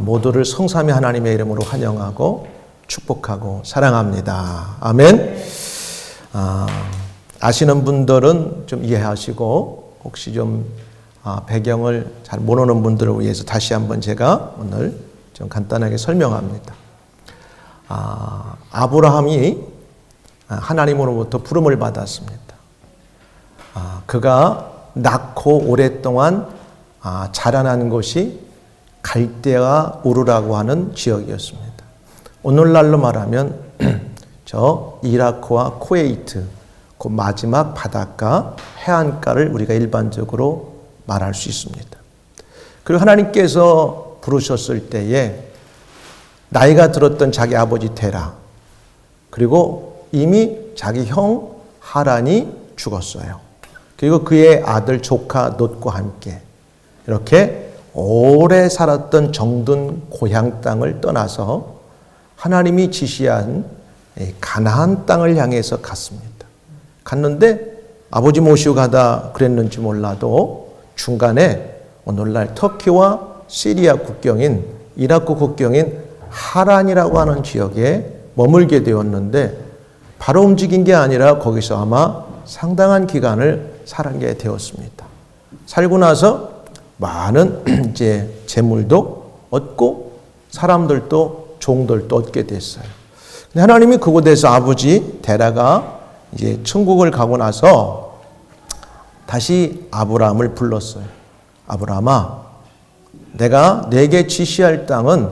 모두를 성삼위 하나님의 이름으로 환영하고 축복하고 사랑합니다. 아멘. 아시는 분들은 좀 이해하시고 혹시 좀 배경을 잘 모르는 분들을 위해서 다시 한번 제가 오늘 좀 간단하게 설명합니다. 아브라함이 하나님으로부터 부름을 받았습니다. 그가 낳고 오랫동안 자라난 곳이 갈대아 우르라고 하는 지역이었습니다. 오늘날로 말하면 저 이라크와 쿠웨이트 그 마지막 바닷가 해안가를 우리가 일반적으로 말할 수 있습니다. 그리고 하나님께서 부르셨을 때에 나이가 들었던 자기 아버지 테라 그리고 이미 자기 형 하란이 죽었어요. 그리고 그의 아들 조카 롯과 함께 이렇게 오래 살았던 정든 고향 땅을 떠나서 하나님이 지시한 가나안 땅을 향해서 갔습니다. 갔는데 아버지 모시고 가다 그랬는지 몰라도 중간에 오늘날 터키와 시리아 국경인 이라크 국경인 하란이라고 하는 지역에 머물게 되었는데 바로 움직인 게 아니라 거기서 아마 상당한 기간을 살게 되었습니다. 살고 나서 많은 이제 재물도 얻고 사람들도 종들도 얻게 됐어요. 근데 하나님이 그곳에서 아버지 데라가 이제 천국을 가고 나서 다시 아브라함을 불렀어요. 아브라함아, 내가 내게 지시할 땅은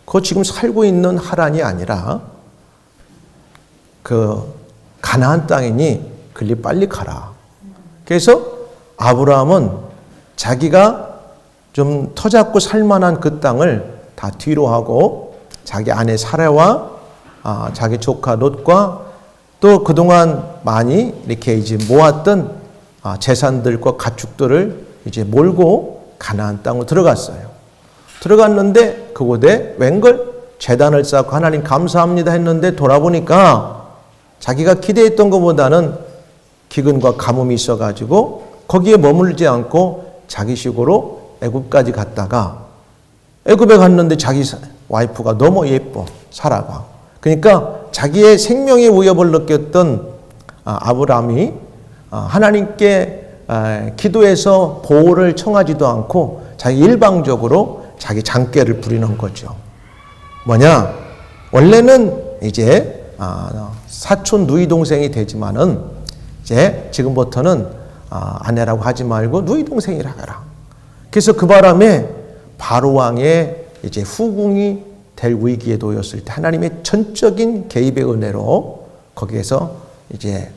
그 지금 살고 있는 하란이 아니라 그 가나안 땅이니 그리 빨리 가라. 그래서 아브라함은 자기가 좀 터잡고 살만한 그 땅을 다 뒤로 하고 자기 아내 사라와 자기 조카 롯과 또 그동안 많이 이렇게 이제 모았던 재산들과 가축들을 이제 몰고 가나안 땅으로 들어갔어요. 들어갔는데 그곳에 웬걸 제단을 쌓고 하나님 감사합니다 했는데 돌아보니까 자기가 기대했던 것보다는 기근과 가뭄이 있어가지고 거기에 머물지 않고 자기식으로 애굽까지 갔다가 애굽에 갔는데 자기 와이프가 너무 예뻐 사라가. 그러니까 자기의 생명의 위협을 느꼈던 아브라함이 하나님께 기도해서 보호를 청하지도 않고 자기 일방적으로 자기 장깨를 부리는 거죠. 뭐냐? 원래는 이제 사촌 누이 동생이 되지만은 이제 지금부터는 아내라고 하지 말고 누이 동생이라 하라. 그래서 그 바람에 바로 왕의 이제 후궁이 될 위기에 놓였을 때 하나님의 전적인 개입의 은혜로 거기에서 이제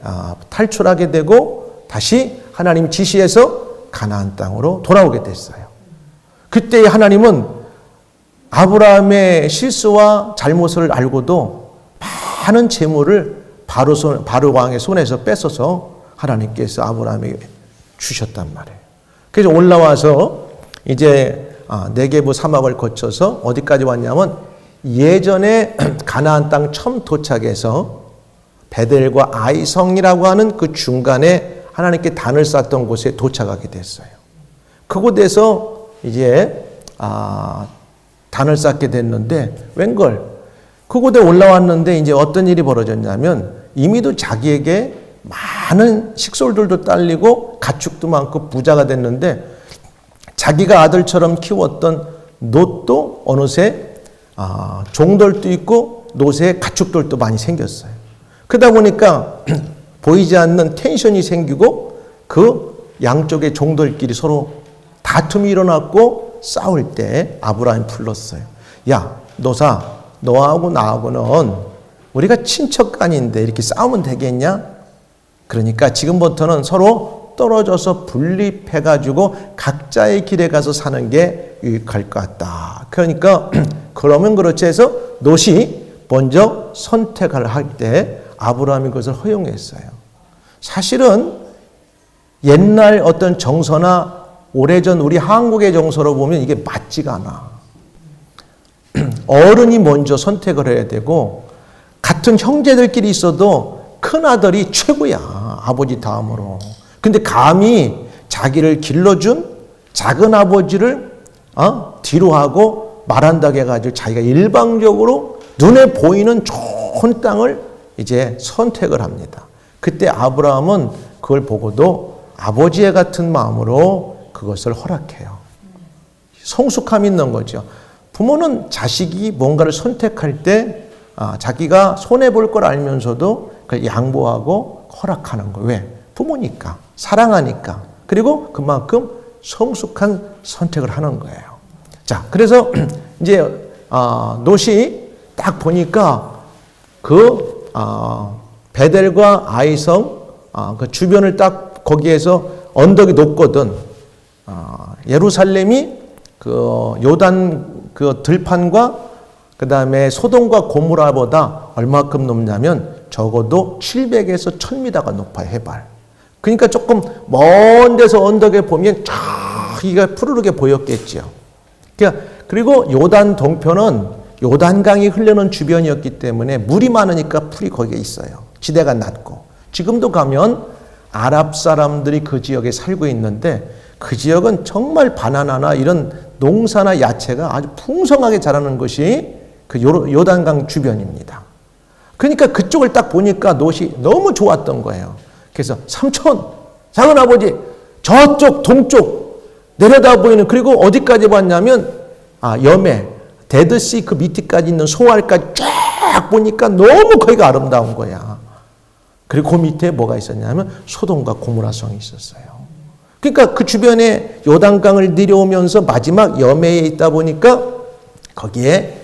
탈출하게 되고 다시 하나님 지시해서 가나안 땅으로 돌아오게 됐어요. 그때 하나님은 아브라함의 실수와 잘못을 알고도 많은 재물을 바로 왕의 손에서 뺏어서 하나님께서 아브라함에게 주셨단 말이에요. 그래서 올라와서 이제 네게부 사막을 거쳐서 어디까지 왔냐면 예전에 가나안 땅 처음 도착해서 베델과 아이성이라고 하는 그 중간에 하나님께 단을 쌓던 곳에 도착하게 됐어요. 그곳에서 이제 단을 쌓게 됐는데 웬걸 그곳에 올라왔는데 이제 어떤 일이 벌어졌냐면 이미도 자기에게 많은 식솔들도 딸리고 가축도 많고 부자가 됐는데 자기가 아들처럼 키웠던 롯도 어느새 종들도 있고 롯의 가축들도 많이 생겼어요. 그러다 보니까 보이지 않는 텐션이 생기고 그 양쪽의 종들끼리 서로 다툼이 일어났고 싸울 때 아브라함이 불렀어요. 야, 너하고 나하고는 우리가 친척간인데 이렇게 싸우면 되겠냐? 그러니까 지금부터는 서로 떨어져서 분립해가지고 각자의 길에 가서 사는 게 유익할 것 같다. 그러니까 그러면 그렇지 해서 롯이 먼저 선택을 할 때 아브라함이 그것을 허용했어요. 사실은 옛날 어떤 정서나 오래전 우리 한국의 정서로 보면 이게 맞지가 않아. 어른이 먼저 선택을 해야 되고 같은 형제들끼리 있어도 큰아들이 최고야. 아버지 다음으로. 근데 감히 자기를 길러준 작은 아버지를 뒤로 하고 말한다고 해가지고 자기가 일방적으로 눈에 보이는 좋은 땅을 이제 선택을 합니다. 그때 아브라함은 그걸 보고도 아버지의 같은 마음으로 그것을 허락해요. 성숙함이 있는 거죠. 부모는 자식이 뭔가를 선택할 때 자기가 손해볼 걸 알면서도 그걸 양보하고 허락하는 거예요. 왜? 부모니까, 사랑하니까. 그리고 그만큼 성숙한 선택을 하는 거예요. 자, 그래서 이제 롯이 딱 보니까 그 베델과 아이성 그 주변을 딱 거기에서 언덕이 높거든. 예루살렘이 그 요단 그 들판과 그 다음에 소돔과 고모라보다 얼마큼 높냐면 적어도 700에서 1000m가 높아요, 해발. 그러니까 조금 먼 데서 언덕에 보면 저기가 푸르르게 보였겠죠. 그리고 요단 동편은 요단강이 흐르는 주변이었기 때문에 물이 많으니까 풀이 거기에 있어요. 지대가 낮고. 지금도 가면 아랍 사람들이 그 지역에 살고 있는데 그 지역은 정말 바나나나 이런 농사나 야채가 아주 풍성하게 자라는 것이 그 요단강 주변입니다. 그러니까 그쪽을 딱 보니까 롯이 너무 좋았던 거예요. 그래서 삼촌, 작은 아버지, 저쪽 동쪽 내려다 보이는, 그리고 어디까지 봤냐면 염해, 데드씨 그 밑에까지 있는 소알까지 쫙 보니까 너무 거기가 아름다운 거야. 그리고 그 밑에 뭐가 있었냐면 소돔과 고모라성이 있었어요. 그러니까 그 주변에 요단강을 내려오면서 마지막 염해에 있다 보니까 거기에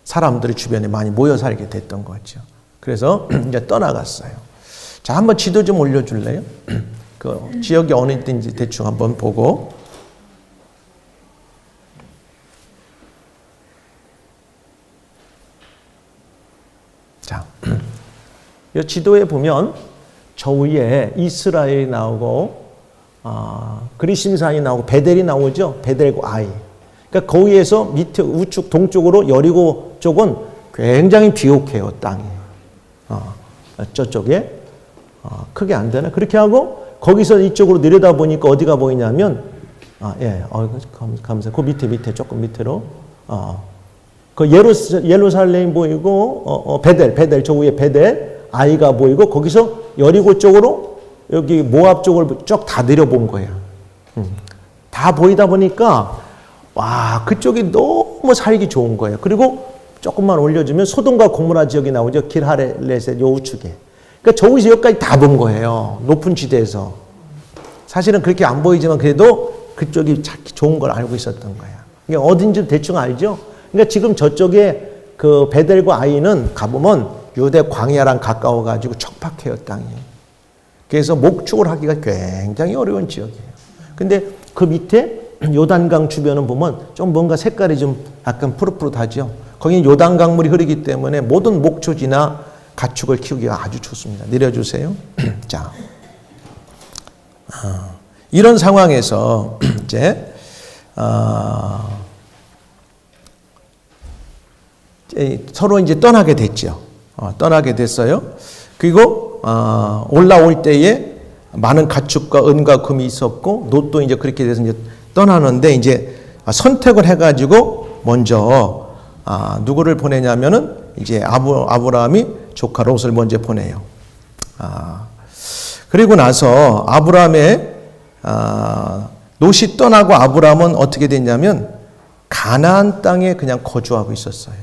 사람들이 주변에 많이 모여 살게 됐던 거죠. 그래서 이제 떠나갔어요. 자, 한번 지도 좀 올려줄래요? 그 지역이 어느 때인지 대충 한번 보고. 자, 이 지도에 보면 저 위에 이스라엘이 나오고 그리심산이 나오고 베델이 나오죠. 베델과 아이. 그러니까 거기에서 밑에 우측 동쪽으로 여리고 쪽은 굉장히 비옥해요, 땅이. 저쪽에 크게 안 되나? 그렇게 하고 거기서 이쪽으로 내려다 보니까 어디가 보이냐면 감사. 그 밑에 조금 밑으로 그 예루살렘이 보이고 베델 저 위에 베델 아이가 보이고 거기서 여리고 쪽으로 여기 모압 쪽을 쭉 다 내려본 거야. 다 보이다 보니까 와, 그쪽이 너무 살기 좋은 거예요. 그리고 조금만 올려주면 소돔과 고모라 지역이 나오죠. 길하레렛의 요 우측에. 그러니까 저 지역까지 다 본 거예요. 높은 지대에서. 사실은 그렇게 안 보이지만 그래도 그쪽이 찾기 좋은 걸 알고 있었던 거야. 그러니까 어딘지 대충 알죠. 그러니까 지금 저쪽에 그 베델과 아이는 가보면 유대 광야랑 가까워가지고 척박해요, 땅이. 그래서 목축을 하기가 굉장히 어려운 지역이에요. 근데 그 밑에 요단강 주변은 보면 좀 뭔가 색깔이 좀 약간 푸릇푸릇하죠. 거기는 요단강물이 흐르기 때문에 모든 목초지나 가축을 키우기가 아주 좋습니다. 내려주세요. 자, 이런 상황에서 이제 서로 이제 떠나게 됐죠. 떠나게 됐어요. 그리고 올라올 때에 많은 가축과 은과 금이 있었고 롯도 이제 그렇게 돼서 이제 떠나는데 이제 선택을 해가지고 먼저 누구를 보내냐면은 이제 아브라함이 조카 롯을 먼저 보내요. 그리고 나서 아브라함의 롯이 떠나고 아브라함은 어떻게 됐냐면 가나안 땅에 그냥 거주하고 있었어요.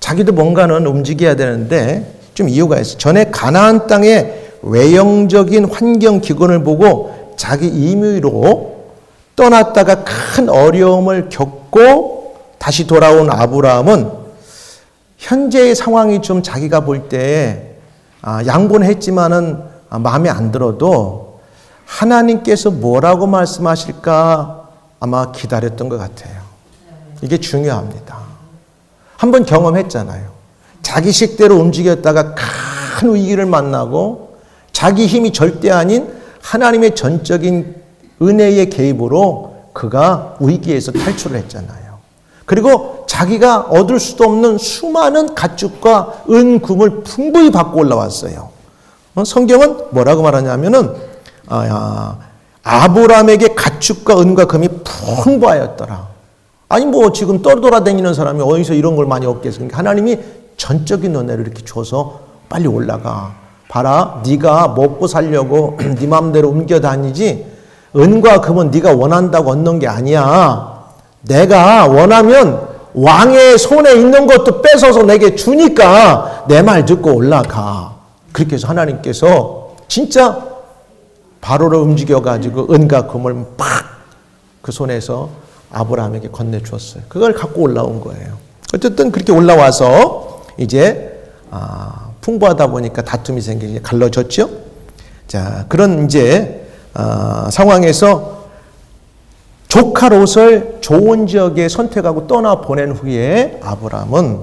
자기도 뭔가는 움직여야 되는데 좀 이유가 있어요. 전에 가나안 땅의 외형적인 환경 기근을 보고 자기 임의로 떠났다가 큰 어려움을 겪고 다시 돌아온 아브라함은 현재의 상황이 좀 자기가 볼 때 양보는 했지만은 마음에 안 들어도 하나님께서 뭐라고 말씀하실까 아마 기다렸던 것 같아요. 이게 중요합니다. 한번 경험했잖아요. 자기 식대로 움직였다가 큰 위기를 만나고 자기 힘이 절대 아닌 하나님의 전적인 은혜의 개입으로 그가 위기에서 탈출을 했잖아요. 그리고 자기가 얻을 수도 없는 수많은 가축과 은금을 풍부히 받고 올라왔어요. 성경은 뭐라고 말하냐면은 아브라함에게 가축과 은과 금이 풍부하였더라. 아니 뭐 지금 떠돌아다니는 사람이 어디서 이런 걸 많이 얻겠습니까? 하나님이 전적인 은혜를 이렇게 줘서 빨리 올라가. 봐라, 네가 먹고 살려고 네 마음대로 옮겨 다니지 은과 금은 네가 원한다고 얻는 게 아니야. 내가 원하면 왕의 손에 있는 것도 뺏어서 내게 주니까 내 말 듣고 올라가. 그렇게 해서 하나님께서 진짜 바로를 움직여가지고 은과 금을 팍 그 손에서 아브라함에게 건네주었어요. 그걸 갖고 올라온 거예요. 어쨌든 그렇게 올라와서 이제 풍부하다 보니까 다툼이 생기지 갈라졌죠. 자, 그런 이제 상황에서 조카 롯을 좋은 지역에 선택하고 떠나 보낸 후에 아브라함은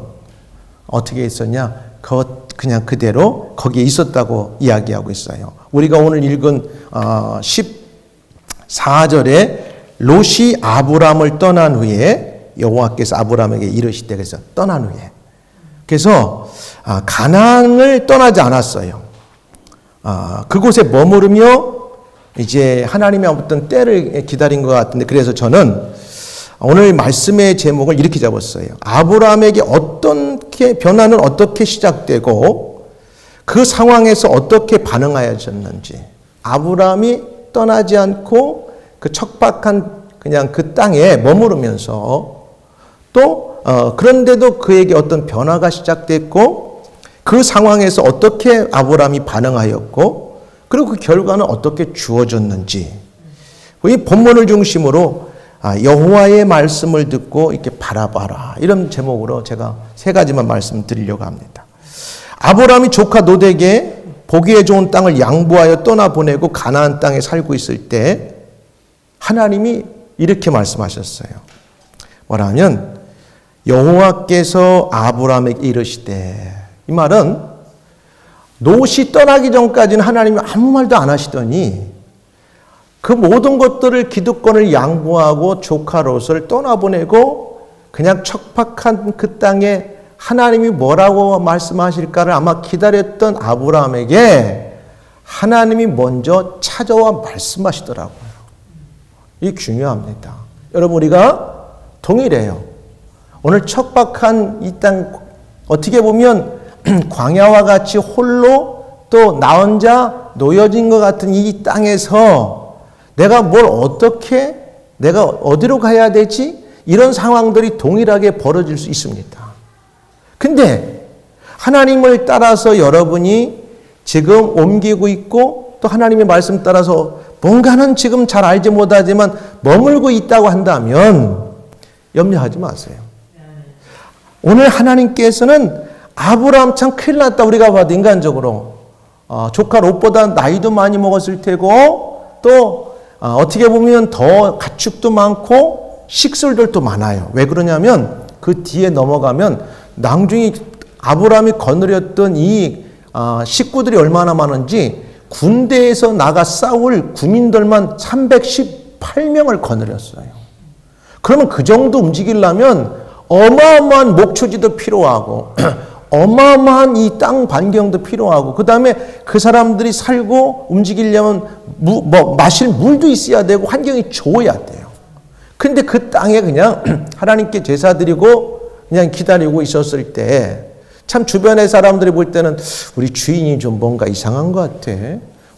어떻게 했었냐? 그냥 그대로 거기에 있었다고 이야기하고 있어요. 우리가 오늘 읽은 14절에 롯이 아브라함을 떠난 후에 여호와께서 아브라함에게 이르시되 그래서 떠난 후에 그래서 가나안을 떠나지 않았어요. 그곳에 머무르며 이제 하나님의 어떤 때를 기다린 것 같은데 그래서 저는 오늘 말씀의 제목을 이렇게 잡았어요. 아브라함에게 어떻게 변화는 어떻게 시작되고 그 상황에서 어떻게 반응하였는지 아브라함이 떠나지 않고 그 척박한 그냥 그 땅에 머무르면서 또 그런데도 그에게 어떤 변화가 시작됐고 그 상황에서 어떻게 아브라함이 반응하였고 그리고 그 결과는 어떻게 주어졌는지 이 본문을 중심으로 여호와의 말씀을 듣고 이렇게 바라봐라 이런 제목으로 제가 세 가지만 말씀드리려고 합니다. 아브라함이 조카 롯에게 보기에 좋은 땅을 양보하여 떠나보내고 가나안 땅에 살고 있을 때 하나님이 이렇게 말씀하셨어요. 뭐라면 여호와께서 아브라함에게 이르시되 이 말은 롯이 떠나기 전까지는 하나님이 아무 말도 안 하시더니 그 모든 것들을 기득권을 양보하고 조카 롯을 떠나보내고 그냥 척박한 그 땅에 하나님이 뭐라고 말씀하실까를 아마 기다렸던 아브라함에게 하나님이 먼저 찾아와 말씀하시더라고요. 이게 중요합니다. 여러분 우리가 동일해요. 오늘 척박한 이 땅 어떻게 보면 광야와 같이 홀로 또 나 혼자 놓여진 것 같은 이 땅에서 내가 뭘 어떻게 내가 어디로 가야 되지? 이런 상황들이 동일하게 벌어질 수 있습니다. 근데 하나님을 따라서 여러분이 지금 옮기고 있고 또 하나님의 말씀 따라서 뭔가는 지금 잘 알지 못하지만 머물고 있다고 한다면 염려하지 마세요. 오늘 하나님께서는 아브라함 참 큰일 났다 우리가 봐도 인간적으로 조카 롯보다 나이도 많이 먹었을 테고 또 어떻게 보면 더 가축도 많고 식술들도 많아요. 왜 그러냐면 그 뒤에 넘어가면 나중에 아브라함이 거느렸던 이 식구들이 얼마나 많은지 군대에서 나가 싸울 군인들만 318명을 거느렸어요. 그러면 그 정도 움직이려면 어마어마한 목초지도 필요하고 어마어마한 이 땅 반경도 필요하고 그 다음에 그 사람들이 살고 움직이려면 마실 물도 있어야 되고 환경이 좋아야 돼요. 근데 그 땅에 그냥 하나님께 제사 드리고 그냥 기다리고 있었을 때 참 주변의 사람들이 볼 때는 우리 주인이 좀 뭔가 이상한 것 같아.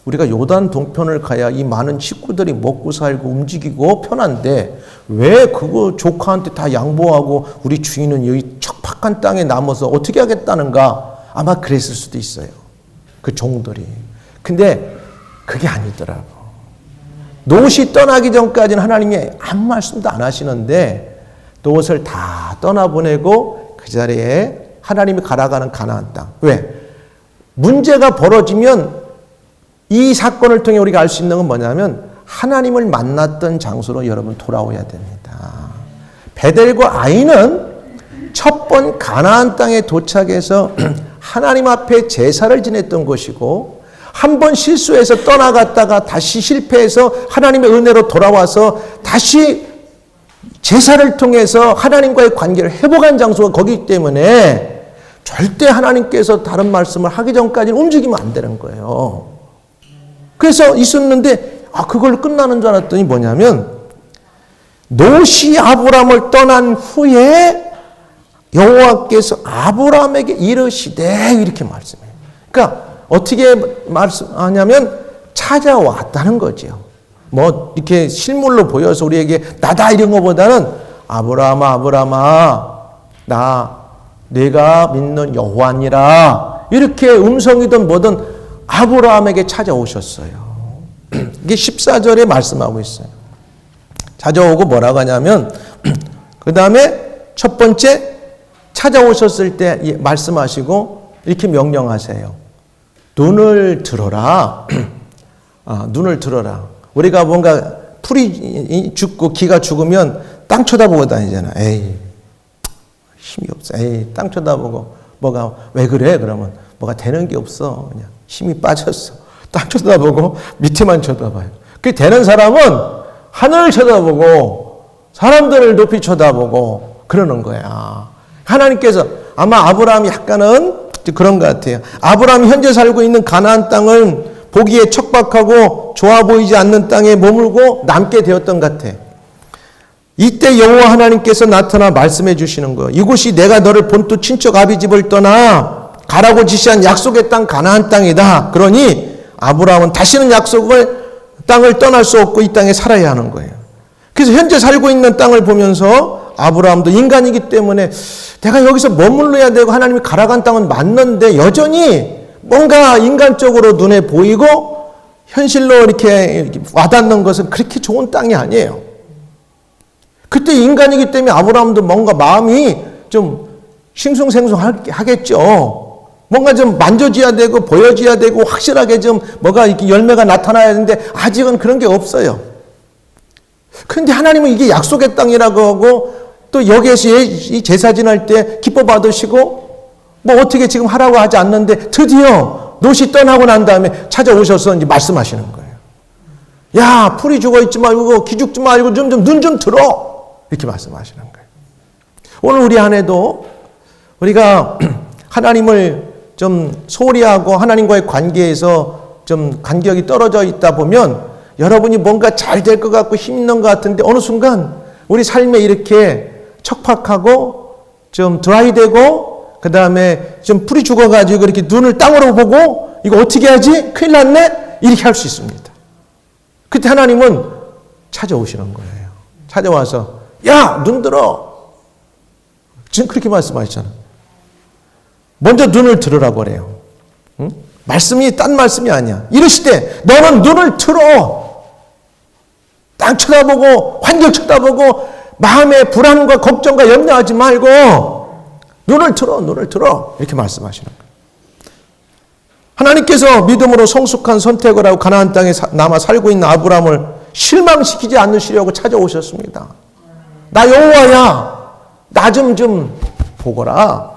우리가 요단 동편을 가야 이 많은 식구들이 먹고 살고 움직이고 편한데 왜 그거 조카한테 다 양보하고 우리 주인은 여기 척박한 땅에 남아서 어떻게 하겠다는가? 아마 그랬을 수도 있어요. 그 종들이. 근데 그게 아니더라고. 롯이 떠나기 전까지는 하나님이 아무 말씀도 안 하시는데 롯을 다 떠나보내고 그 자리에 하나님이 가라가는 가나안 땅. 왜? 문제가 벌어지면 이 사건을 통해 우리가 알 수 있는 건 뭐냐면 하나님을 만났던 장소로 여러분 돌아오야 됩니다. 베델과 아이는 첫 번 가나안 땅에 도착해서 하나님 앞에 제사를 지냈던 것이고 한 번 실수해서 떠나갔다가 다시 실패해서 하나님의 은혜로 돌아와서 다시 제사를 통해서 하나님과의 관계를 회복한 장소가 거기이기 때문에 절대 하나님께서 다른 말씀을 하기 전까지는 움직이면 안 되는 거예요. 그래서 있었는데 그걸로 끝나는 줄 알았더니 뭐냐면 롯이 아브람을 떠난 후에 여호와께서 아브람에게 이르시되 이렇게 말씀해요. 그러니까 어떻게 말씀하냐면 찾아왔다는 거죠. 뭐 이렇게 실물로 보여서 우리에게 나다 이런 것보다는 아브라함아 아브라함아 내가 믿는 여호와니라 이렇게 음성이든 뭐든 아브라함에게 찾아오셨어요. 이게 14절에 말씀하고 있어요. 찾아오고 뭐라고 하냐면 그 다음에 첫 번째 찾아오셨을 때 말씀하시고 이렇게 명령하세요. 눈을 들어라. 눈을 들어라. 우리가 뭔가 풀이 죽고 기가 죽으면 땅 쳐다보고 다니잖아. 에이, 힘이 없어. 에이, 땅 쳐다보고 뭐가 왜 그래? 그러면 뭐가 되는 게 없어. 그냥 힘이 빠졌어. 땅 쳐다보고 밑에만 쳐다봐요. 그 되는 사람은 하늘을 쳐다보고 사람들을 높이 쳐다보고 그러는 거야. 하나님께서 아마 아브라함이 약간은 그런 것 같아요. 아브라함이 현재 살고 있는 가나안 땅을 보기에 척박하고 좋아 보이지 않는 땅에 머물고 남게 되었던 것 같아. 이때 여호와 하나님께서 나타나 말씀해 주시는 거예요. 이곳이 내가 너를 본토 친척 아비 집을 떠나 가라고 지시한 약속의 땅 가나안 땅이다. 그러니 아브라함은 다시는 땅을 떠날 수 없고 이 땅에 살아야 하는 거예요. 그래서 현재 살고 있는 땅을 보면서 아브라함도 인간이기 때문에 내가 여기서 머물러야 되고 하나님이 가라간 땅은 맞는데 여전히 뭔가 인간적으로 눈에 보이고 현실로 이렇게 와닿는 것은 그렇게 좋은 땅이 아니에요. 그때 인간이기 때문에 아브라함도 뭔가 마음이 좀 싱숭생숭하겠죠. 뭔가 좀 만져져야 되고 보여져야 되고 확실하게 좀 뭐가 이렇게 열매가 나타나야 되는데 아직은 그런 게 없어요. 그런데 하나님은 이게 약속의 땅이라고 하고 또 여기에서 이 제사 지날 때 기뻐 받으시고 뭐 어떻게 지금 하라고 하지 않는데 드디어 롯이 떠나고 난 다음에 찾아오셔서 이제 말씀하시는 거예요. 야, 풀이 죽어 있지 말고 기죽지 말고 눈 좀 들어. 이렇게 말씀하시는 거예요. 오늘 우리 안에도 우리가 하나님을 좀 소홀히 하고 하나님과의 관계에서 좀 간격이 떨어져 있다 보면 여러분이 뭔가 잘 될 것 같고 힘 있는 것 같은데 어느 순간 우리 삶에 이렇게 척박하고 좀 드라이되고 그 다음에 좀 풀이 죽어가지고 이렇게 눈을 땅으로 보고 이거 어떻게 하지? 큰일 났네? 이렇게 할 수 있습니다. 그때 하나님은 찾아오시는 거예요. 찾아와서 야, 눈 들어. 지금 그렇게 말씀하셨잖아. 먼저 눈을 들으라고 그래요. 응? 말씀이 딴 말씀이 아니야. 이러시되 너는 눈을 틀어. 땅 쳐다보고 환경 쳐다보고 마음의 불안과 걱정과 염려하지 말고 눈을 틀어. 이렇게 말씀하시는 거예요. 하나님께서 믿음으로 성숙한 선택을 하고 가나안 땅에 남아 살고 있는 아브라함을 실망시키지 않으시려고 찾아오셨습니다. 나 여호와야. 나 좀 보거라.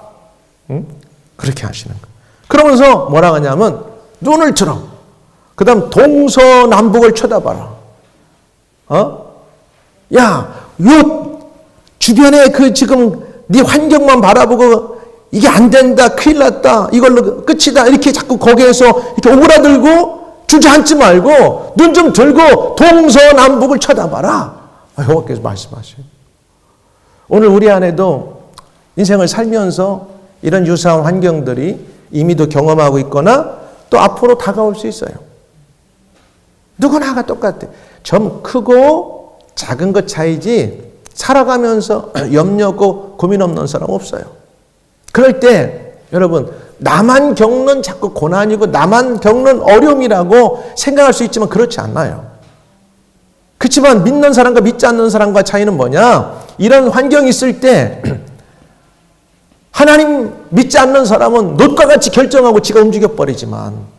응? 그렇게 하시는 거예요. 그러면서 뭐라 하냐면 눈을 들어. 그 다음 동서남북을 쳐다봐라. 야, 요 주변에 그 지금 네 환경만 바라보고 이게 안 된다, 큰일 났다, 이걸로 끝이다 이렇게 자꾸 거기에서 이렇게 오그라들고 주저앉지 말고 눈 좀 들고 동서남북을 쳐다봐라. 여호와께서 말씀하셔요. 오늘 우리 안에도 인생을 살면서 이런 유사한 환경들이 이미도 경험하고 있거나 또 앞으로 다가올 수 있어요. 누구나가 똑같아. 점 크고 작은 것 차이지 살아가면서 염려고 고민 없는 사람 없어요. 그럴 때 여러분 나만 겪는 자꾸 고난이고 나만 겪는 어려움이라고 생각할 수 있지만 그렇지 않아요. 그렇지만 믿는 사람과 믿지 않는 사람과 차이는 뭐냐? 이런 환경이 있을 때 하나님 믿지 않는 사람은 롯과 같이 결정하고 지가 움직여버리지만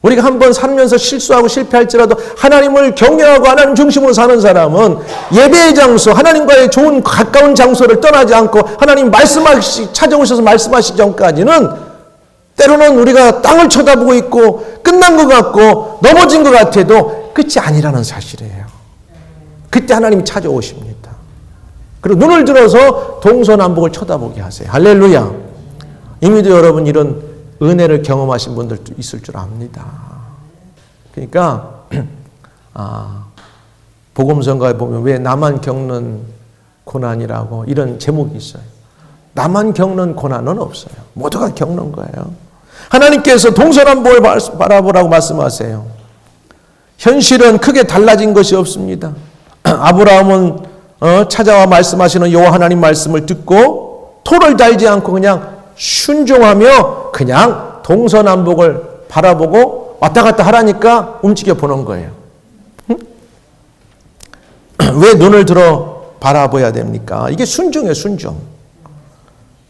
우리가 한번 살면서 실수하고 실패할지라도 하나님을 경외하고 하나님 중심으로 사는 사람은 예배의 장소, 하나님과의 좋은 가까운 장소를 떠나지 않고 하나님 찾아오셔서 말씀하시기 전까지는 때로는 우리가 땅을 쳐다보고 있고 끝난 것 같고 넘어진 것 같아도 끝이 아니라는 사실이에요. 그때 하나님이 찾아오십니다. 그리고 눈을 들어서 동서남북을 쳐다보게 하세요. 할렐루야. 이미도 여러분 이런 은혜를 경험하신 분들도 있을 줄 압니다. 그러니까 복음성가에 보면 왜 나만 겪는 고난이라고 이런 제목이 있어요. 나만 겪는 고난은 없어요. 모두가 겪는 거예요. 하나님께서 동서남북을 바라보라고 말씀하세요. 현실은 크게 달라진 것이 없습니다. 아브라함은 찾아와 말씀하시는 여호와 하나님 말씀을 듣고 토를 달지 않고 그냥 순종하며 그냥 동서남북을 바라보고 왔다 갔다 하라니까 움직여 보는 거예요. 왜 눈을 들어 바라봐야 됩니까? 이게 순종이에요, 순종.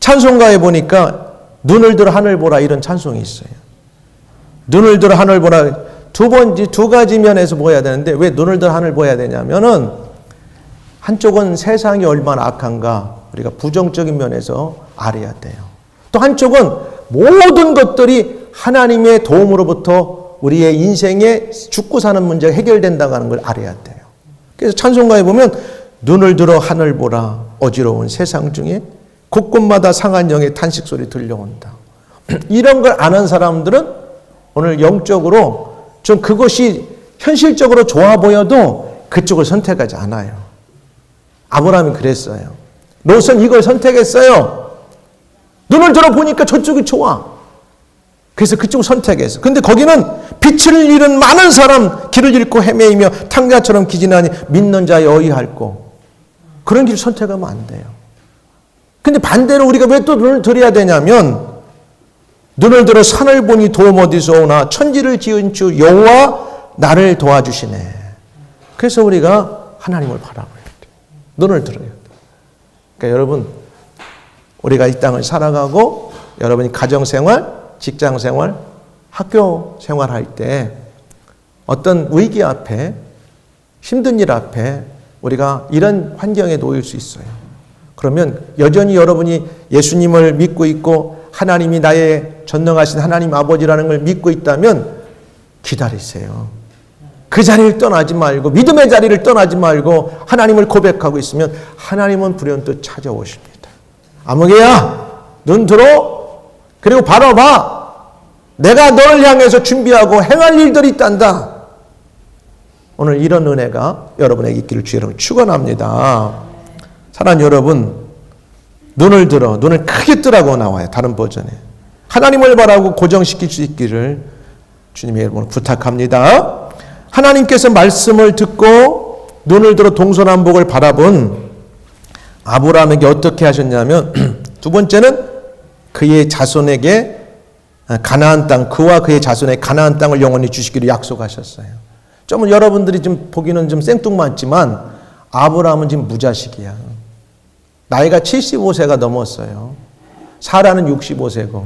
찬송가에 보니까 눈을 들어 하늘 보라 이런 찬송이 있어요. 눈을 들어 하늘 보라 두 가지 면에서 보아야 되는데 왜 눈을 들어 하늘 보아야 되냐면은 한쪽은 세상이 얼마나 악한가 우리가 부정적인 면에서 알아야 돼요. 또 한쪽은 모든 것들이 하나님의 도움으로부터 우리의 인생에 죽고 사는 문제가 해결된다고 하는 걸 알아야 돼요. 그래서 찬송가에 보면 눈을 들어 하늘 보라 어지러운 세상 중에 곳곳마다 상한 영의 탄식 소리 들려온다. 이런 걸 아는 사람들은 오늘 영적으로 좀 그것이 현실적으로 좋아 보여도 그쪽을 선택하지 않아요. 아브라함이 그랬어요. 롯은 이걸 선택했어요. 눈을 들어보니까 저쪽이 좋아. 그래서 그쪽을 선택했어요. 근데 거기는 빛을 잃은 많은 사람 길을 잃고 헤매이며 탕자처럼 기진하니 믿는 자여 어이할꼬. 그런 길을 선택하면 안 돼요. 근데 반대로 우리가 왜 또 눈을 들어야 되냐면 눈을 들어 산을 보니 도움 어디서 오나 천지를 지은 주 여호와 나를 도와주시네. 그래서 우리가 하나님을 바라봐야 돼요. 눈을 들어야 돼요. 그러니까 여러분 우리가 이 땅을 살아가고 여러분이 가정생활, 직장생활, 학교 생활할 때 어떤 위기 앞에 힘든 일 앞에 우리가 이런 환경에 놓일 수 있어요. 그러면 여전히 여러분이 예수님을 믿고 있고 하나님이 나의 전능하신 하나님 아버지라는 걸 믿고 있다면 기다리세요. 그 자리를 떠나지 말고 믿음의 자리를 떠나지 말고 하나님을 고백하고 있으면 하나님은 불현듯 찾아오십니다. 아무개야 눈 들어 그리고 바라봐. 내가 너를 향해서 준비하고 행할 일들이 있단다. 오늘 이런 은혜가 여러분에게 있기를 주 여러분 축원합니다. 사랑하는 여러분 눈을 들어 눈을 크게 뜨라고 나와요. 다른 버전에 하나님을 바라고 고정시킬 수 있기를 주님의 이름으로 부탁합니다. 하나님께서 말씀을 듣고 눈을 들어 동서남북을 바라본 아브라함에게 어떻게 하셨냐면 두 번째는 그의 자손에게 가나안 땅 그와 그의 자손의 가나안 땅을 영원히 주시기로 약속하셨어요. 좀 여러분들이 좀 보기는 좀 생뚱맞지만 아브라함은 지금 무자식이야. 나이가 75세가 넘었어요. 사라는 65세고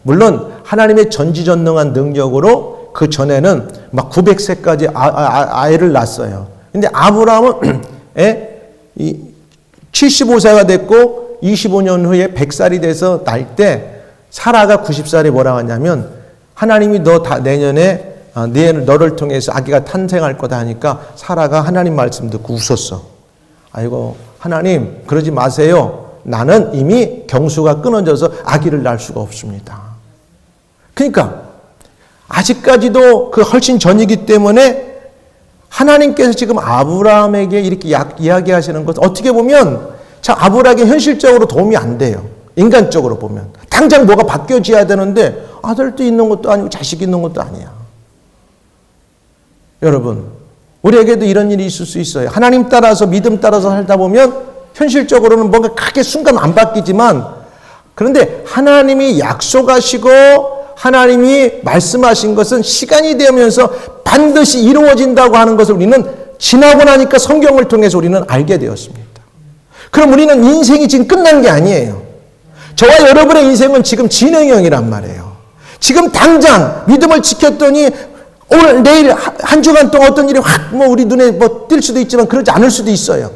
물론 하나님의 전지전능한 능력으로 그 전에는 막 900세까지 아이를 낳았어요. 근데 아브라함은 75세가 됐고 25년 후에 100살이 돼서 날 때 사라가 90살이 뭐라고 하냐면 하나님이 너 내년에 너를 통해서 아기가 탄생할 거다 하니까 사라가 하나님 말씀 듣고 웃었어. 아이고 하나님 그러지 마세요. 나는 이미 경수가 끊어져서 아기를 낳을 수가 없습니다. 그러니까 아직까지도 그 훨씬 전이기 때문에 하나님께서 지금 아브라함에게 이렇게 이야기하시는 것은 어떻게 보면 참 아브라함에게 현실적으로 도움이 안 돼요. 인간적으로 보면 당장 뭐가 바뀌어져야 되는데 아들도 있는 것도 아니고 자식이 있는 것도 아니야. 여러분 우리에게도 이런 일이 있을 수 있어요. 하나님 따라서 믿음 따라서 살다 보면 현실적으로는 뭔가 크게 순간 안 바뀌지만 그런데 하나님이 약속하시고 하나님이 말씀하신 것은 시간이 되면서 반드시 이루어진다고 하는 것을 우리는 지나고 나니까 성경을 통해서 우리는 알게 되었습니다. 그럼 우리는 인생이 지금 끝난 게 아니에요. 저와 여러분의 인생은 지금 진행형이란 말이에요. 지금 당장 믿음을 지켰더니 오늘 내일 한 주간 동안 어떤 일이 확 우리 눈에 띌 수도 있지만 그러지 않을 수도 있어요.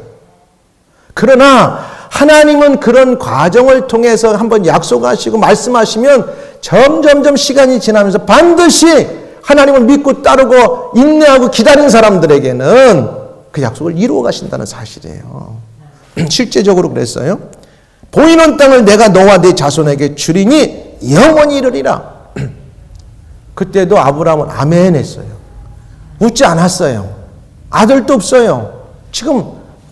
그러나 하나님은 그런 과정을 통해서 한번 약속하시고 말씀하시면 점점점 시간이 지나면서 반드시 하나님을 믿고 따르고 인내하고 기다린 사람들에게는 그 약속을 이루어 가신다는 사실이에요. 실제적으로 그랬어요. 보이는 땅을 내가 너와 네 자손에게 주리니 영원히 이르리라. 그때도 아브라함은 아멘 했어요. 웃지 않았어요. 아들도 없어요. 지금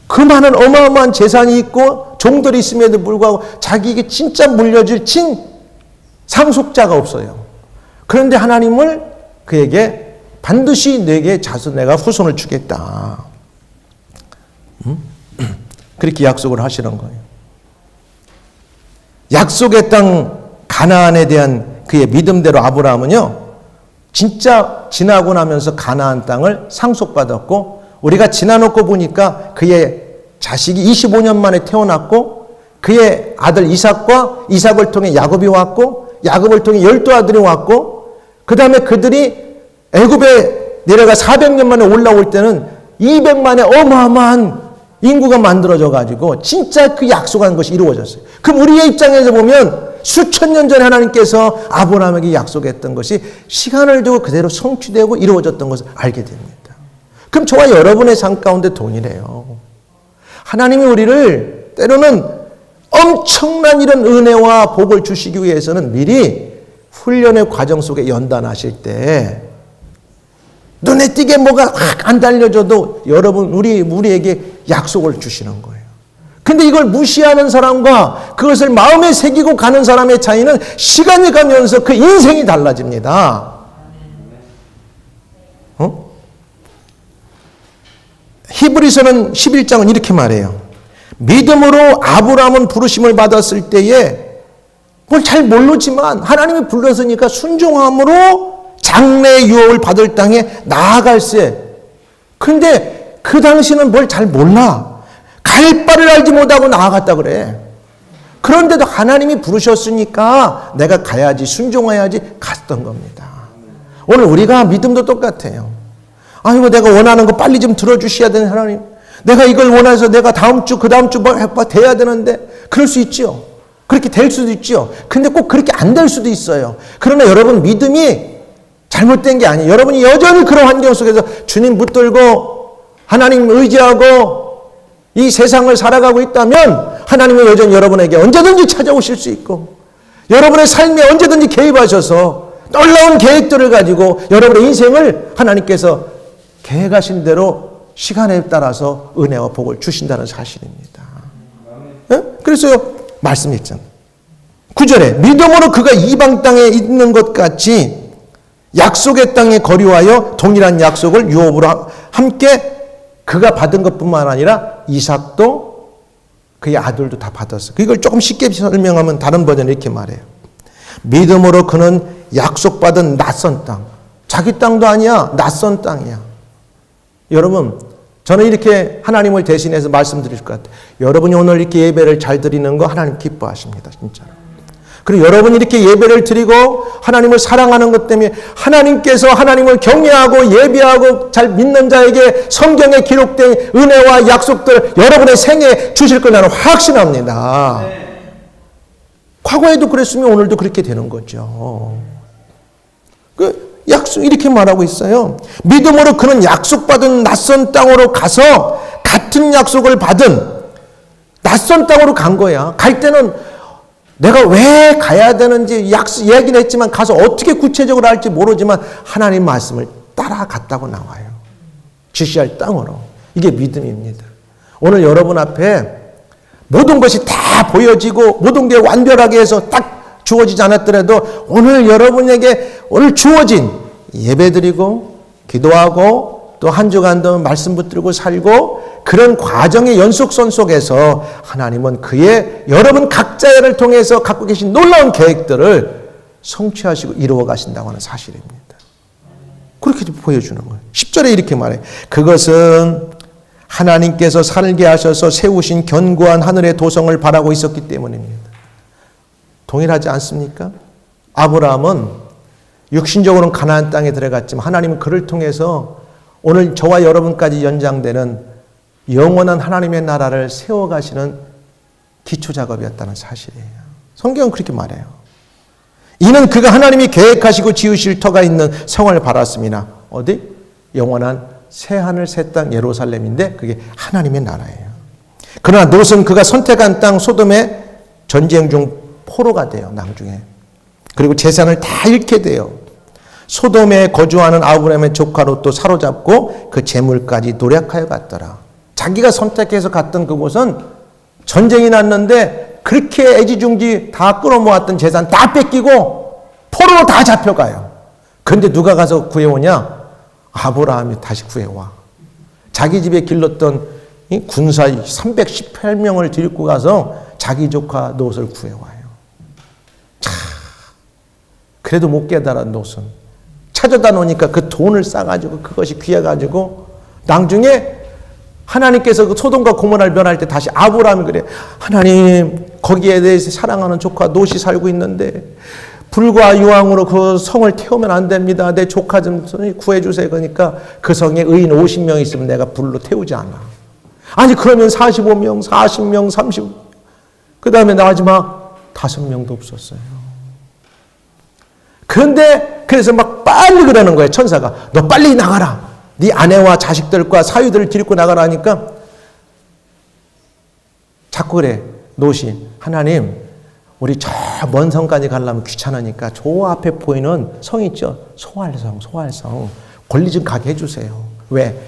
그 많은 어마어마한 재산이 있고 종들이 있음에도 불구하고 자기에게 진짜 물려줄 상속자가 없어요. 그런데 하나님을 그에게 반드시 내게 내가 후손을 주겠다. 그렇게 약속을 하시는 거예요. 약속의 땅 가나안에 대한 그의 믿음대로 아브라함은요, 진짜 지나고 나면서 가나안 땅을 상속받았고, 우리가 지나놓고 보니까 그의 자식이 25년 만에 태어났고, 그의 아들 이삭을 통해 야곱이 왔고, 야곱을 통해 12아들이 왔고, 그 다음에 그들이 애굽에 내려가 400년 만에 올라올 때는 200만의 어마어마한 인구가 만들어져 가지고 진짜 그 약속한 것이 이루어졌어요. 그럼 우리의 입장에서 보면 수천 년 전에 하나님께서 아브라함에게 약속했던 것이 시간을 두고 그대로 성취되고 이루어졌던 것을 알게 됩니다. 그럼 저와 여러분의 삶 가운데 동일해요. 하나님이 우리를 때로는 엄청난 이런 은혜와 복을 주시기 위해서는 미리 훈련의 과정 속에 연단하실 때 눈에 띄게 뭐가 확 안 달려져도 여러분 우리에게 약속을 주시는 거예요. 근데 이걸 무시하는 사람과 그것을 마음에 새기고 가는 사람의 차이는 시간이 가면서 그 인생이 달라집니다. 히브리서는 11장은 이렇게 말해요. 믿음으로 아브라함은 부르심을 받았을 때에 뭘 잘 모르지만 하나님이 불렀으니까 순종함으로 장래의 유업을 받을 땅에 나아갈세. 근데 그 당시는 뭘 잘 몰라. 갈 바를 알지 못하고 나아갔다 그래. 그런데도 하나님이 부르셨으니까 내가 가야지, 순종해야지 갔던 겁니다. 오늘 우리가 믿음도 똑같아요. 아이고, 내가 원하는 거 빨리 좀 들어주셔야 되는 하나님. 내가 이걸 원해서 내가 다음 주, 그 다음 주 돼야 되는데, 그럴 수 있죠. 그렇게 될 수도 있죠. 근데 꼭 그렇게 안 될 수도 있어요. 그러나 여러분 믿음이 잘못된 게 아니에요. 여러분이 여전히 그런 환경 속에서 주님 붙들고 하나님 의지하고 이 세상을 살아가고 있다면 하나님은 여전히 여러분에게 언제든지 찾아오실 수 있고 여러분의 삶에 언제든지 개입하셔서 놀라운 계획들을 가지고 여러분의 인생을 하나님께서 계획하신 대로 시간에 따라서 은혜와 복을 주신다는 사실입니다. 네? 그래서 말씀했잖아요. 9절에 믿음으로 그가 이방 땅에 있는 것 같이 약속의 땅에 거류하여 동일한 약속을 유업으로 함께 그가 받은 것뿐만 아니라 이삭도 그의 아들도 다 받았어요. 이걸 조금 쉽게 설명하면 다른 버전은 이렇게 말해요. 믿음으로 그는 약속받은 낯선 땅, 자기 땅도 아니야, 낯선 땅이야. 여러분, 저는 이렇게 하나님을 대신해서 말씀드릴 것 같아요. 여러분이 오늘 이렇게 예배를 잘 드리는 거 하나님 기뻐하십니다, 진짜로. 그리고 여러분이 이렇게 예배를 드리고 하나님을 사랑하는 것 때문에 하나님께서 하나님을 경외하고 예배하고 잘 믿는 자에게 성경에 기록된 은혜와 약속들 여러분의 생에 주실 걸 나는 확신합니다. 네. 과거에도 그랬으면 오늘도 그렇게 되는 거죠. 그 약속 이렇게 말하고 있어요. 믿음으로 그는 약속받은 낯선 땅으로 가서 같은 약속을 받은 낯선 땅으로 간 거야. 갈 때는 내가 왜 가야 되는지 얘기는 했지만 가서 어떻게 구체적으로 할지 모르지만 하나님 말씀을 따라갔다고 나와요. 지시할 땅으로. 이게 믿음입니다. 오늘 여러분 앞에 모든 것이 다 보여지고 모든 게 완벽하게 해서 딱 주어지지 않았더라도 오늘 여러분에게 오늘 주어진 예배드리고 기도하고 또 한 주간도 말씀 붙들고 살고 그런 과정의 연속선 속에서 하나님은 그의 여러분 각자를 통해서 갖고 계신 놀라운 계획들을 성취하시고 이루어 가신다고 하는 사실입니다. 그렇게 보여주는 거예요. 10절에 이렇게 말해요. 그것은 하나님께서 살게 하셔서 세우신 견고한 하늘의 도성을 바라고 있었기 때문입니다. 동일하지 않습니까? 아브라함은 육신적으로는 가나안 땅에 들어갔지만 하나님은 그를 통해서 오늘 저와 여러분까지 연장되는 영원한 하나님의 나라를 세워가시는 기초작업이었다는 사실이에요. 성경은 그렇게 말해요. 이는 그가 하나님이 계획하시고 지으실 터가 있는 성을 바랐습니다. 어디? 영원한 새하늘 새 땅 예루살렘인데 그게 하나님의 나라예요. 그러나 롯은 그가 선택한 땅 소돔의 전쟁 중 포로가 돼요. 나중에. 그리고 재산을 다 잃게 돼요. 소돔에 거주하는 아브라함의 조카 롯도 사로잡고 그 재물까지 노력하여 갔더라. 자기가 선택해서 갔던 그곳은 전쟁이 났는데 그렇게 애지중지 다 끌어모았던 재산 다 뺏기고 포로로 다 잡혀가요. 근데 누가 가서 구해오냐? 아브라함이 다시 구해와. 자기 집에 길렀던 이 군사 318명을 데리고 가서 자기 조카 롯을 구해와요. 참, 그래도 못 깨달은 롯은 찾아다 놓으니까 그 돈을 싸가지고 그것이 귀해가지고 나중에 하나님께서 그 소돔과 고모라를 멸할 때 다시 아브라함이 그래. 하나님, 거기에 대해서 사랑하는 조카 롯이 살고 있는데 불과 유황으로 그 성을 태우면 안 됩니다. 내 조카 좀 구해주세요. 그러니까 그 성에 의인 50명 있으면 내가 불로 태우지 않아. 아니 그러면 45명, 40명, 30. 그 다음에 마지막 5명도 없었어요. 그런데 그래서 막 빨리 그러는 거예요. 천사가. 너 빨리 나가라. 네 아내와 자식들과 사위들을 데리고 나가라 하니까 자꾸 그래. 롯이 하나님 우리 저 먼 성까지 가려면 귀찮으니까 저 앞에 보이는 성 있죠. 소알성. 권리 좀 가게 해주세요. 왜?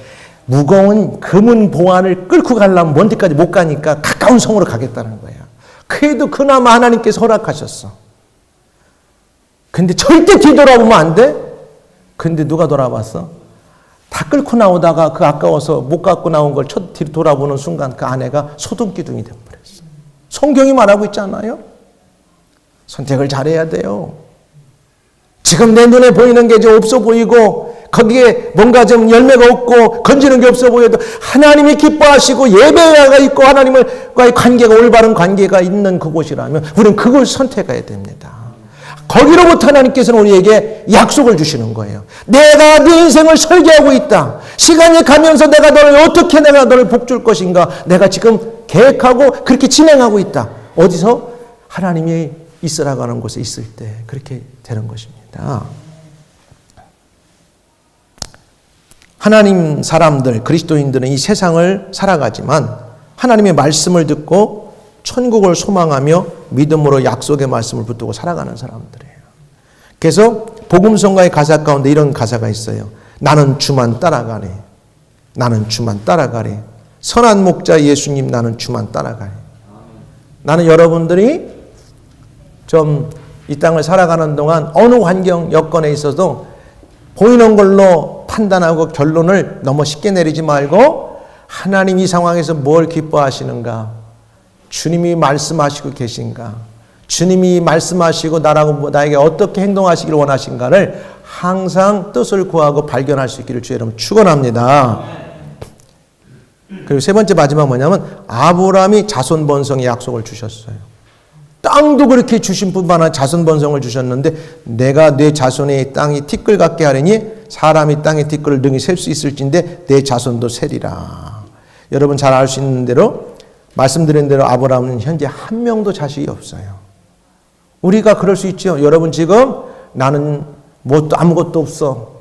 무거운 금은 보안을 끌고 가려면 먼 데까지 못 가니까 가까운 성으로 가겠다는 거야. 그래도 그나마 하나님께서 허락하셨어. 근데 절대 뒤돌아보면 안 돼? 근데 누가 돌아봤어? 다 끌고 나오다가 그 아까워서 못 갖고 나온 걸 뒤로 돌아보는 순간 그 아내가 소돔기둥이 되어버렸어. 성경이 말하고 있잖아요. 선택을 잘해야 돼요. 지금 내 눈에 보이는 게 좀 없어 보이고 거기에 뭔가 좀 열매가 없고 건지는 게 없어 보여도 하나님이 기뻐하시고 예배가 있고 하나님과의 관계가 올바른 관계가 있는 그곳이라면 우리는 그걸 선택해야 됩니다. 거기로부터 하나님께서는 우리에게 약속을 주시는 거예요. 내가 네 인생을 설계하고 있다. 시간이 가면서 내가 너를 복줄 것인가. 내가 지금 계획하고 그렇게 진행하고 있다. 어디서? 하나님이 있으라고 하는 곳에 있을 때 그렇게 되는 것입니다. 하나님 사람들, 그리스도인들은 이 세상을 살아가지만 하나님의 말씀을 듣고 천국을 소망하며 믿음으로 약속의 말씀을 붙들고 살아가는 사람들이에요. 그래서 복음성가의 가사 가운데 이런 가사가 있어요. 나는 주만 따라가네. 나는 주만 따라가래. 선한 목자 예수님 나는 주만 따라가래. 나는 여러분들이 좀 이 땅을 살아가는 동안 어느 환경 여건에 있어도 보이는 걸로 판단하고 결론을 너무 쉽게 내리지 말고 하나님 이 상황에서 뭘 기뻐하시는가? 주님이 말씀하시고 계신가? 주님이 말씀하시고 나에게 어떻게 행동하시기를 원하신가를 항상 뜻을 구하고 발견할 수 있기를 주의 이름 축원합니다. 그리고 세 번째 마지막 뭐냐면 아브라함이 자손 번성의 약속을 주셨어요. 땅도 그렇게 주신 뿐만 아니라 자손 번성을 주셨는데 내가 내 자손의 땅이 티끌 같게 하려니 사람이 땅의 티끌을 능히 셀 수 있을진데 내 자손도 세리라. 여러분 잘 알 수 있는 대로 말씀드린 대로 아브라함은 현재 한 명도 자식이 없어요. 우리가 그럴 수 있죠. 여러분 지금 나는 아무것도 없어.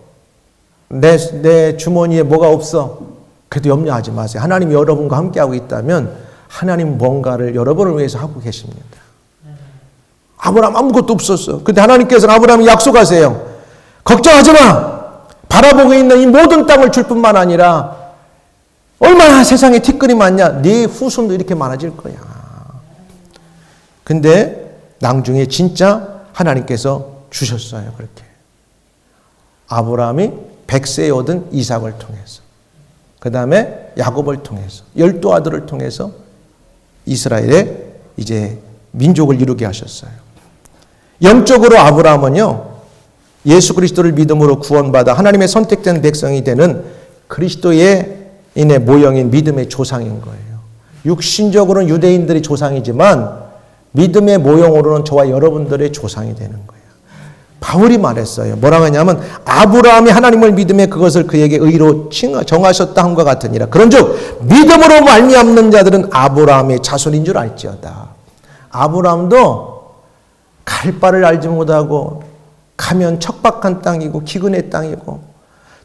내 주머니에 뭐가 없어. 그래도 염려하지 마세요. 하나님이 여러분과 함께하고 있다면 하나님 뭔가를 여러분을 위해서 하고 계십니다. 아브라함 아무것도 없었어. 근데 하나님께서는 아브라함이 약속하세요. 걱정하지 마. 바라보고 있는 이 모든 땅을 줄 뿐만 아니라 얼마나 세상에 티끌이 많냐. 네 후손도 이렇게 많아질 거야. 근데 나중에 진짜 하나님께서 주셨어요. 그렇게. 아브라함이 100세에 얻은 이삭을 통해서 그 다음에 야곱을 통해서 12아들을 통해서 이스라엘의 이제 민족을 이루게 하셨어요. 영적으로 아브라함은요, 예수 그리스도를 믿음으로 구원받아 하나님의 선택된 백성이 되는 그리스도의 인의 모형인 믿음의 조상인 거예요. 육신적으로는 유대인들이 조상이지만 믿음의 모형으로는 저와 여러분들의 조상이 되는 거예요. 바울이 말했어요. 뭐라고 하냐면 아브라함이 하나님을 믿음에 그것을 그에게 의로 정하셨다 함과 같으니라. 그런즉 믿음으로 말미암는 자들은 아브라함의 자손인 줄 알지어다. 아브라함도 갈 바를 알지 못하고 가면 척박한 땅이고 기근의 땅이고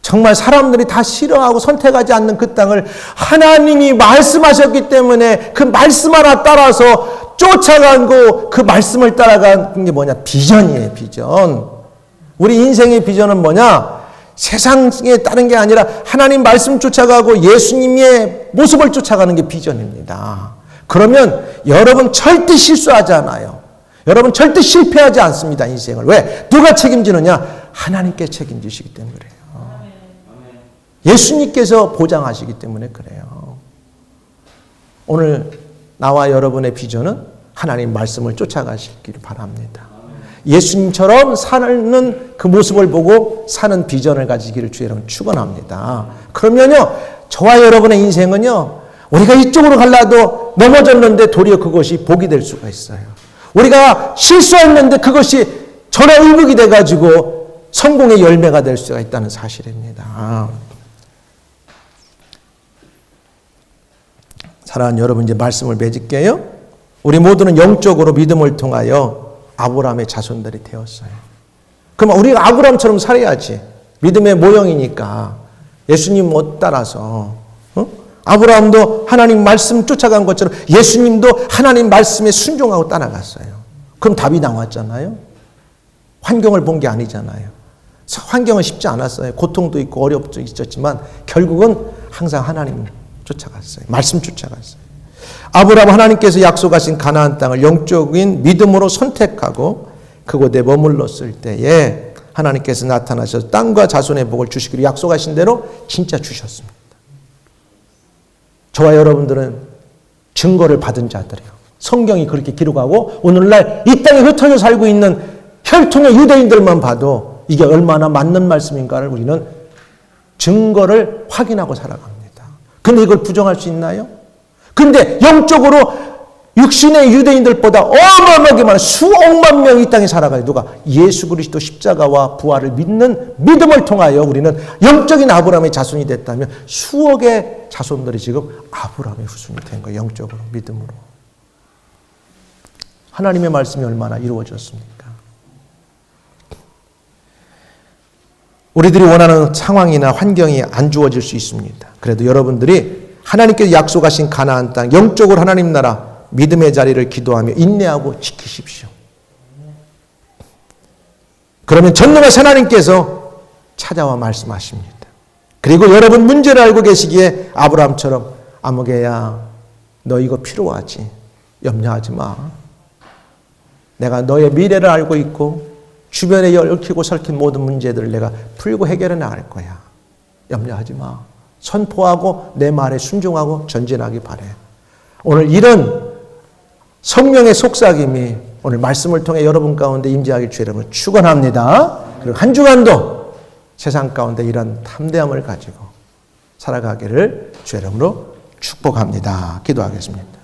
정말 사람들이 다 싫어하고 선택하지 않는 그 땅을 하나님이 말씀하셨기 때문에 그 말씀 하나 따라서 쫓아간 거, 그 말씀을 따라간 게 뭐냐? 비전이에요, 비전. 우리 인생의 비전은 뭐냐? 세상에 따른 게 아니라 하나님 말씀 쫓아가고 예수님의 모습을 쫓아가는 게 비전입니다. 그러면 여러분 절대 실수하지 않아요. 여러분 절대 실패하지 않습니다. 인생을. 왜? 누가 책임지느냐? 하나님께 책임지시기 때문에 그래요. 예수님께서 보장하시기 때문에 그래요. 오늘 나와 여러분의 비전은 하나님 말씀을 쫓아가시기를 바랍니다. 예수님처럼 사는 그 모습을 보고 사는 비전을 가지기를 주의 이름으로 축원합니다. 그러면요, 저와 여러분의 인생은요, 우리가 이쪽으로 갈라도 넘어졌는데 도리어 그것이 복이 될 수가 있어요. 우리가 실수했는데 그것이 전화위복이 돼가지고 성공의 열매가 될 수가 있다는 사실입니다. 사랑하는 여러분, 이제 말씀을 맺을게요. 우리 모두는 영적으로 믿음을 통하여 아브라함의 자손들이 되었어요. 그럼 우리가 아브라함처럼 살아야지. 믿음의 모형이니까. 예수님 못 따라서. 아브라함도 하나님 말씀 쫓아간 것처럼 예수님도 하나님 말씀에 순종하고 따라갔어요. 그럼 답이 나왔잖아요. 환경을 본 게 아니잖아요. 환경은 쉽지 않았어요. 고통도 있고 어렵도 있었지만 결국은 항상 하나님 쫓아갔어요. 말씀 쫓아갔어요. 아브라함 하나님께서 약속하신 가나안 땅을 영적인 믿음으로 선택하고 그곳에 머물렀을 때에 하나님께서 나타나셔서 땅과 자손의 복을 주시기로 약속하신 대로 진짜 주셨습니다. 저와 여러분들은 증거를 받은 자들이에요. 성경이 그렇게 기록하고 오늘날 이 땅에 흩어져 살고 있는 혈통의 유대인들만 봐도 이게 얼마나 맞는 말씀인가를 우리는 증거를 확인하고 살아갑니다. 근데 이걸 부정할 수 있나요? 근데 영적으로 육신의 유대인들보다 어마어마하게 많은 수억만 명이 이 땅에 살아가요. 누가? 예수 그리스도 십자가와 부활을 믿는 믿음을 통하여 우리는 영적인 아브라함의 자손이 됐다면 수억의 자손들이 지금 아브라함의 후손이 된 거예요. 영적으로, 믿음으로. 하나님의 말씀이 얼마나 이루어졌습니까? 우리들이 원하는 상황이나 환경이 안 주어질 수 있습니다. 그래도 여러분들이 하나님께서 약속하신 가나안 땅, 영적으로 하나님 나라, 믿음의 자리를 기도하며 인내하고 지키십시오. 그러면 전능하신 하나님께서 찾아와 말씀하십니다. 그리고 여러분 문제를 알고 계시기에 아브라함처럼 아무개야 너 이거 필요하지? 염려하지 마. 내가 너의 미래를 알고 있고 주변에 얽히고 설킨 모든 문제들을 내가 풀고 해결해 나갈 거야. 염려하지 마. 선포하고 내 말에 순종하고 전진하기 바래. 오늘 이런 성령의 속삭임이 오늘 말씀을 통해 여러분 가운데 임재하길 주의 이름으로 축원합니다. 그리고 한 주간도 세상 가운데 이런 담대함을 가지고 살아가기를 주의 이름으로 축복합니다. 기도하겠습니다.